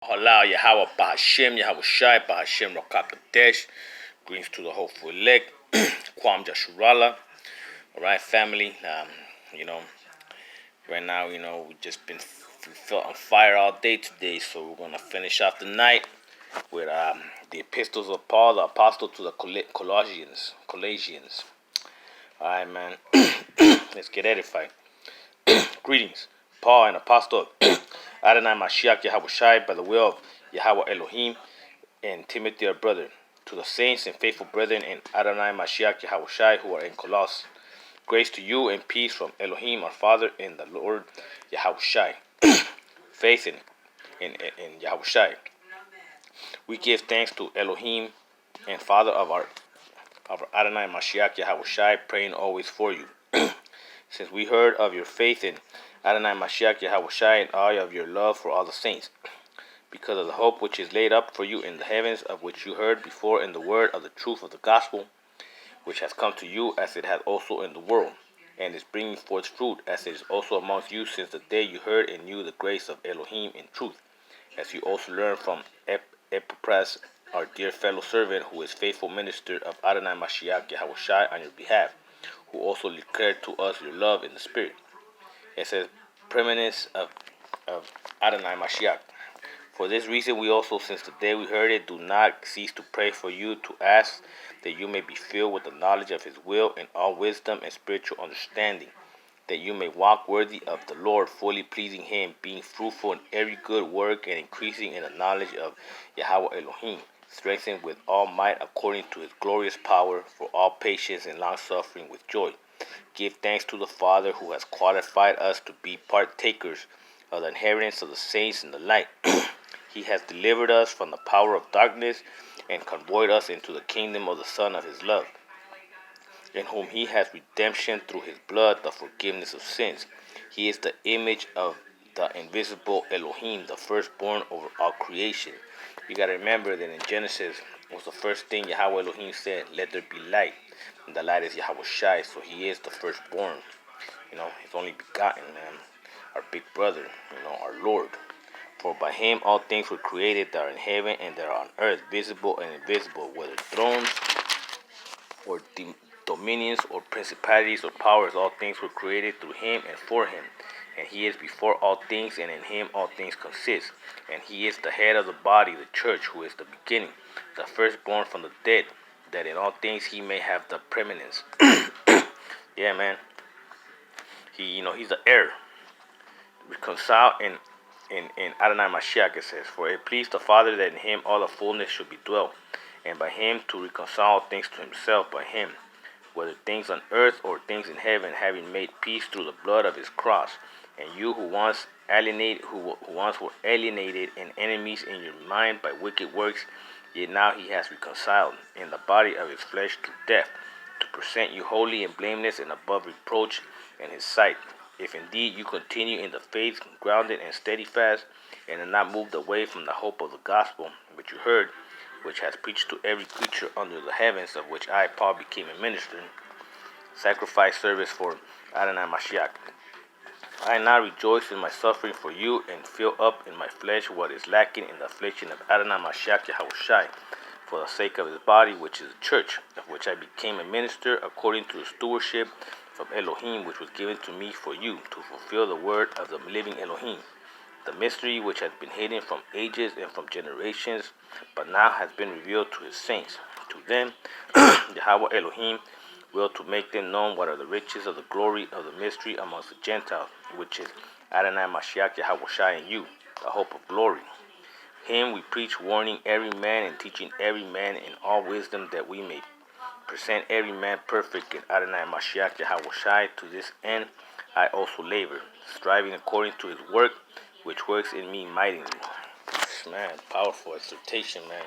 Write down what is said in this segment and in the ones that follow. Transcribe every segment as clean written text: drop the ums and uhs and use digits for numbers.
Halal Yahweh Bahashem, Yahweh Shai, Bahashem Rokakadesh. Greetings to the hopeful elect. Kwam Jashurala. Alright, family. You know, right now, we just we felt on fire all day today, so we're going to finish off the night with the epistles of Paul, the apostle to the Colossians. Alright, man. Let's get edified. Greetings. Paul, an apostle of Adoni Masshiac Yahweh Shai, by the will of Yahweh Elohim, and Timothy our brother, to the saints and faithful brethren in Adoni Masshiac Yahweh Shai who are in Colossus. Grace to you and peace from Elohim our Father and the Lord Yahweh Shai. Faith in Yahweh Shai. We give thanks to Elohim and Father of our Adoni Masshiac Yahweh Shai, praying always for you. Since we heard of your faith in Adoni Masshiac Yahweh Shai and all of your love for all the saints, because of the hope which is laid up for you in the heavens, of which you heard before in the word of the truth of the gospel, which has come to you as it has also in the world, and is bringing forth fruit, as it is also amongst you since the day you heard and knew the grace of Elohim in truth, as you also learned from Epaphras, our dear fellow servant, who is faithful minister of Adoni Masshiac Yahweh Shai on your behalf, who also declared to us your love in the Spirit. It says, Preeminence of Adoni Masshiac. For this reason we also, since the day we heard it, do not cease to pray for you, to ask that you may be filled with the knowledge of his will in all wisdom and spiritual understanding, that you may walk worthy of the Lord, fully pleasing him, being fruitful in every good work and increasing in the knowledge of Yahweh Elohim, strengthened with all might according to his glorious power, for all patience and long-suffering with joy. Give thanks to the Father who has qualified us to be partakers of the inheritance of the saints in the light. He has delivered us from the power of darkness and convoyed us into the kingdom of the Son of his love, in whom he has redemption through his blood, the forgiveness of sins. He is the image of the invisible Elohim, the firstborn over all creation. You got to remember that in Genesis was the first thing Yahweh Elohim said, let there be light. And the light is Yahweh Shai, so he is the firstborn. His only begotten, man. Our big brother, our Lord. For by him all things were created that are in heaven and that are on earth, visible and invisible, whether thrones or dominions or principalities or powers, all things were created through him and for him. And he is before all things, and in him all things consist. And he is the head of the body, the church, who is the beginning, the firstborn from the dead, that in all things he may have the preeminence. Yeah, man. He's the heir. Reconciled in Adoni Masshiac, it says, for it pleased the Father that in him all the fullness should be dwelt, and by him to reconcile all things to himself, by him, whether things on earth or things in heaven, having made peace through the blood of his cross. And you who once were alienated and enemies in your mind by wicked works, yet now he has reconciled in the body of his flesh through death, to present you holy and blameless and above reproach in his sight. If indeed you continue in the faith, grounded and steadfast, and are not moved away from the hope of the gospel which you heard, which has preached to every creature under the heavens, of which I, Paul, became a minister, sacrifice service for Adoni Masshiac. I now rejoice in my suffering for you, and fill up in my flesh what is lacking in the affliction of Adoni Masshiac Yahweh Shai, for the sake of his body, which is the church, of which I became a minister according to the stewardship from Elohim, which was given to me for you, to fulfill the word of the living Elohim, the mystery which has been hidden from ages and from generations, but now has been revealed to his saints. To them, Yahweh Elohim will to make them known what are the riches of the glory of the mystery amongst the Gentiles, which is Adoni Masshiac Yahweh Shai in you, the hope of glory. Him we preach, warning every man and teaching every man in all wisdom, that we may present every man perfect in Adoni Masshiac Yahweh Shai. To this end I also labor, striving according to his work, which works in me mightily. Man, powerful exhortation, man.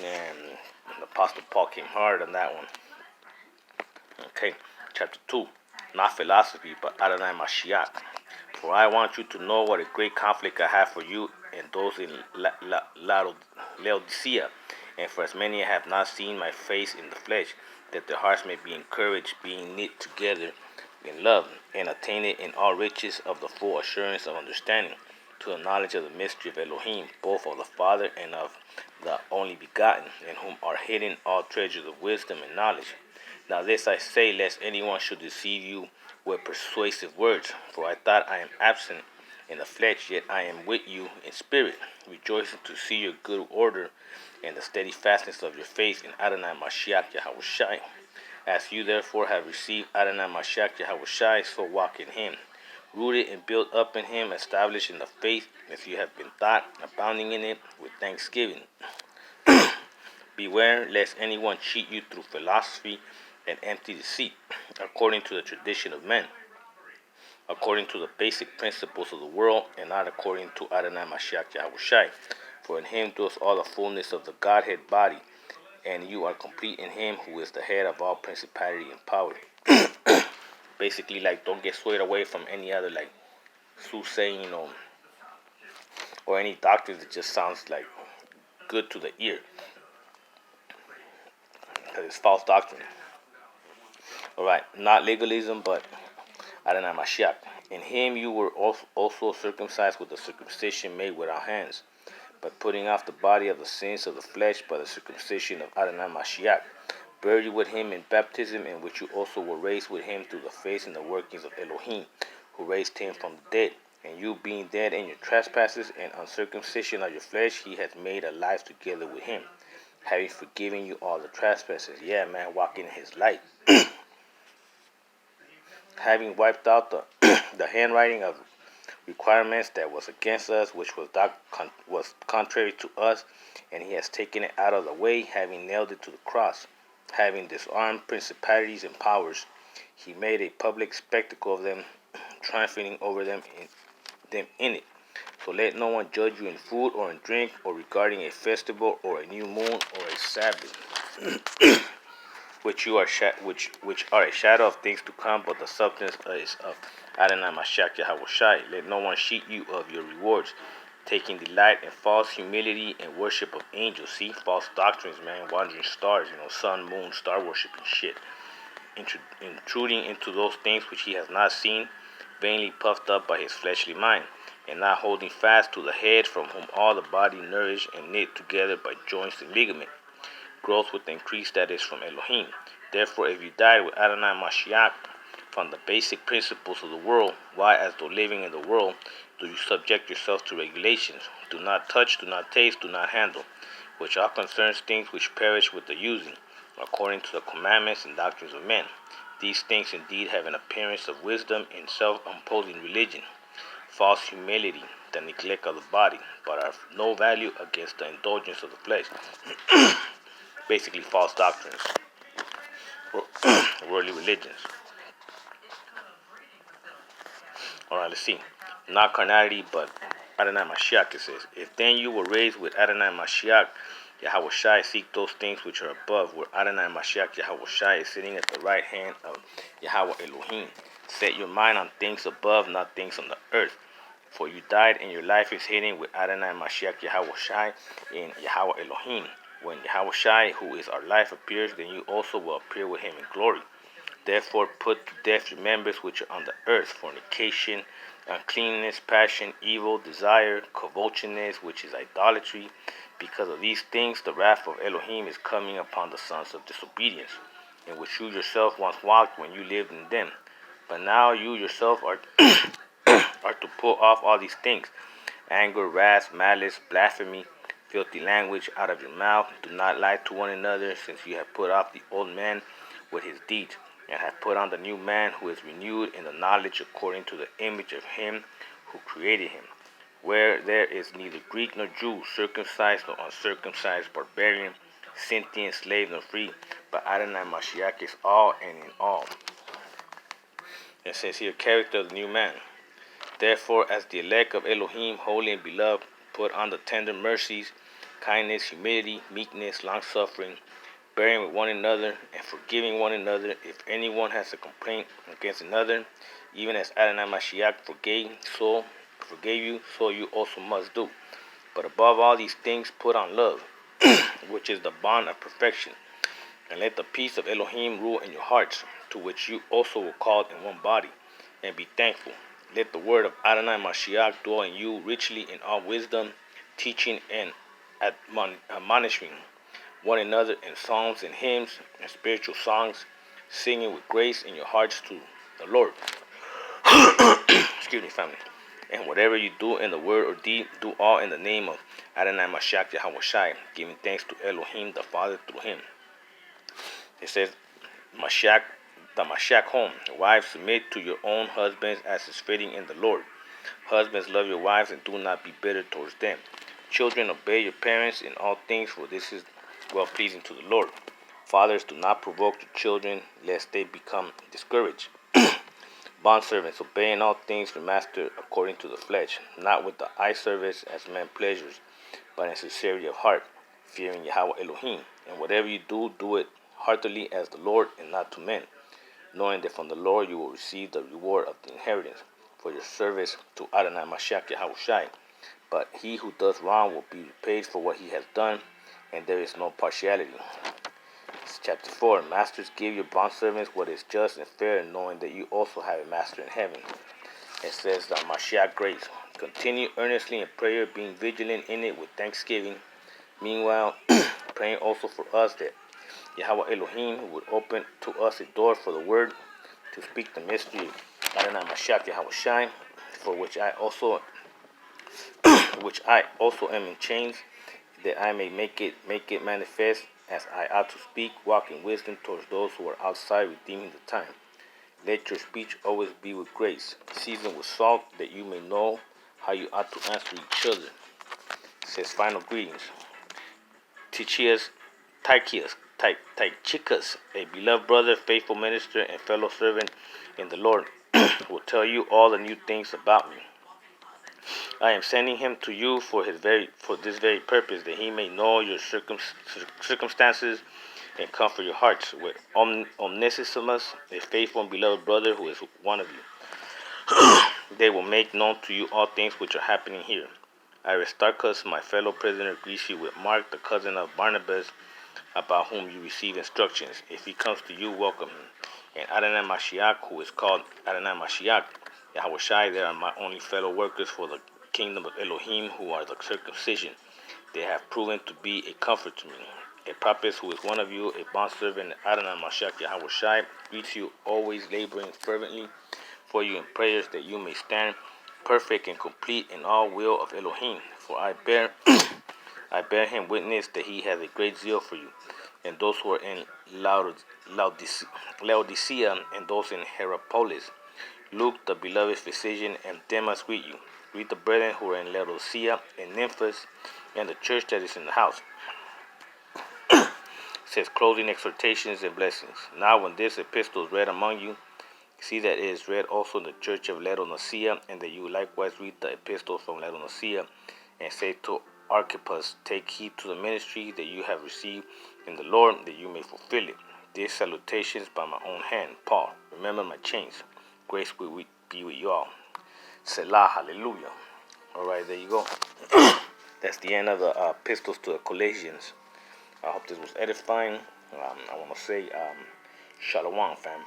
Man, the Apostle Paul came hard on that one. Okay, chapter 2. Not philosophy, but Adoni Masshiac. For I want you to know what a great conflict I have for you and those in Laodicea, and for as many have not seen my face in the flesh, that their hearts may be encouraged, being knit together in love, and attain it in all riches of the full assurance of understanding, to the knowledge of the mystery of Elohim, both of the Father and of the only begotten, in whom are hidden all treasures of wisdom and knowledge. Now this I say, lest anyone should deceive you with persuasive words. For I thought I am absent in the flesh, yet I am with you in spirit, rejoicing to see your good order and the steady fastness of your faith in Adonai Masshiac Yahushai. As you therefore have received Adonai Masshiac Yahushai, so walk in him, rooted and built up in him, established in the faith, as you have been taught, abounding in it with thanksgiving. Beware lest anyone cheat you through philosophy and empty deceit, according to the tradition of men, according to the basic principles of the world, and not according to Adonai Masshiac Yahushai. For in him dwells all the fullness of the Godhead body, and you are complete in him who is the head of all principality and power. Basically, like, don't get swayed away from any other, like, soothsaying, or any doctrine that just sounds, like, good to the ear. Because it's false doctrine. Alright, not legalism, but Adonai Masshiach. In him you were also circumcised with the circumcision made without hands, but putting off the body of the sins of the flesh by the circumcision of Adonai Masshiach, buried with him in baptism, in which you also were raised with him through the faith and the workings of Elohim, who raised him from the dead. And you being dead in your trespasses and uncircumcision of your flesh, he hath made alive together with him, having forgiven you all the trespasses. Yeah, man, walking in his light. Having wiped out the handwriting of requirements that was against us, which was contrary to us, and he has taken it out of the way, having nailed it to the cross. Having disarmed principalities and powers, he made a public spectacle of them, triumphing over them in it. So let no one judge you in food or in drink, or regarding a festival or a new moon or a Sabbath, which are a shadow of things to come, but the substance is of Adonai Masshiach Yahushai. Let no one cheat you of your rewards, taking delight in false humility and worship of angels. See, false doctrines, man, wandering stars, sun, moon, star worship and shit. Intruding into those things which he has not seen, vainly puffed up by his fleshly mind, and not holding fast to the head, from whom all the body nourished and knit together by joints and ligament, growth with the increase that is from Elohim. Therefore, if you died with Adonai Masshiach from the basic principles of the world, why, as though living in the world, do you subject yourself to regulations? Do not touch, do not taste, do not handle, which all concerns things which perish with the using, according to the commandments and doctrines of men. These things indeed have an appearance of wisdom in self-imposing religion, false humility, the neglect of the body, but are of no value against the indulgence of the flesh. Basically, false doctrines, worldly religions. Alright, let's see. Not carnality, but Adonai Masshiach, it says. If then you were raised with Adonai Masshiach Yahushai, seek those things which are above, where Adonai Masshiach Yahushai is sitting at the right hand of Yahweh Elohim. Set your mind on things above, not things on the earth. For you died, and your life is hidden with Adonai Masshiach Yahushai in Yahweh Elohim. When Yahushai, who is our life, appears, then you also will appear with him in glory. Therefore put to death your members which are on the earth, fornication, uncleanness, passion, evil, desire, covetousness, which is idolatry. Because of these things the wrath of Elohim is coming upon the sons of disobedience, in which you yourself once walked when you lived in them. But now you yourself are to pull off all these things: anger, wrath, malice, blasphemy, filthy language out of your mouth. Do not lie to one another, since you have put off the old man with his deeds, and have put on the new man, who is renewed in the knowledge according to the image of him who created him. Where there is neither Greek nor Jew, circumcised nor uncircumcised, barbarian, Scythian, slave nor free, but Adonai Masshiach is all and in all. It says here, character of the new man. Therefore, as the elect of Elohim, holy and beloved, put on the tender mercies, kindness, humility, meekness, long-suffering, bearing with one another, and forgiving one another, if anyone has a complaint against another, even as Adonai Masshiach forgave you, so you also must do. But above all these things, put on love, which is the bond of perfection. And let the peace of Elohim rule in your hearts, to which you also were called in one body, and be thankful. Let the word of Adonai Masshiac dwell in you richly in all wisdom, teaching and admonishing one another in psalms and hymns and spiritual songs, singing with grace in your hearts to the Lord. Excuse me, family. And whatever you do in the word or deed, do all in the name of Adonai Masshiach Yahweh, giving thanks to Elohim the Father through him. It says, Masshiach, the Masshiach home. Wives, submit to your own husbands as is fitting in the Lord. Husbands, love your wives and do not be bitter towards them. Children, obey your parents in all things, for this is well-pleasing to the Lord. Fathers, do not provoke your children, lest they become discouraged. Bondservants, obey in all things your master according to the flesh, not with the eye service as men pleasures, but in sincerity of heart, fearing Yahweh Elohim. And whatever you do, do it heartily as the Lord and not to men, knowing that from the Lord you will receive the reward of the inheritance for your service to Adonai Masshiach Yahweh. But he who does wrong will be repaid for what he has done, and there is no partiality. Chapter 4. Masters, give your bondservants what is just and fair, knowing that you also have a master in heaven. It says that Masshiach grace. Continue earnestly in prayer, being vigilant in it with thanksgiving. Meanwhile, praying also for us that Yahweh Elohim would open to us a door for the word to speak the mystery of Adonai Masshiach Yahweh, for which I also am in chains, that I may make it manifest as I ought to speak, walk in wisdom towards those who are outside, redeeming the time. Let your speech always be with grace, seasoned with salt, that you may know how you ought to answer each other. It says, final greetings. Tychicus, a beloved brother, faithful minister, and fellow servant in the Lord, will tell you all the new things about me. I am sending him to you for this very purpose, that he may know your circumstances and comfort your hearts. With Onesimus, a faithful and beloved brother who is one of you, they will make known to you all things which are happening here. Aristarchus, my fellow prisoner, greets you with Mark, the cousin of Barnabas, about whom you receive instructions. If he comes to you, welcome him. And Adonai Masshiach, who is called Adonai Masshiach Yahweh, they are my only fellow workers for the kingdom of Elohim, who are the circumcision. They have proven to be a comfort to me. Epaphras, who is one of you, a bondservant, Adonai Masshiach Yahweh, greets you, always laboring fervently for you in prayers, that you may stand perfect and complete in all will of Elohim. For I bear him witness that he has a great zeal for you, and those who are in Laodicea and those in Hierapolis. Luke, the beloved physician, and Demas greet you. Greet the brethren who are in Laodicea and Memphis, and the church that is in the house. It says, closing exhortations and blessings. Now when this epistle is read among you, see that it is read also in the church of Laodicea, and that you likewise read the epistle from Laodicea, and say to Archippus, take heed to the ministry that you have received in the Lord, that you may fulfill it. These salutations by my own hand, Paul. Remember my chains. Grace will be with you all. Selah, hallelujah. All right, there you go. That's the end of the epistles to the Colossians. I hope this was edifying. I want to say shalom, fam.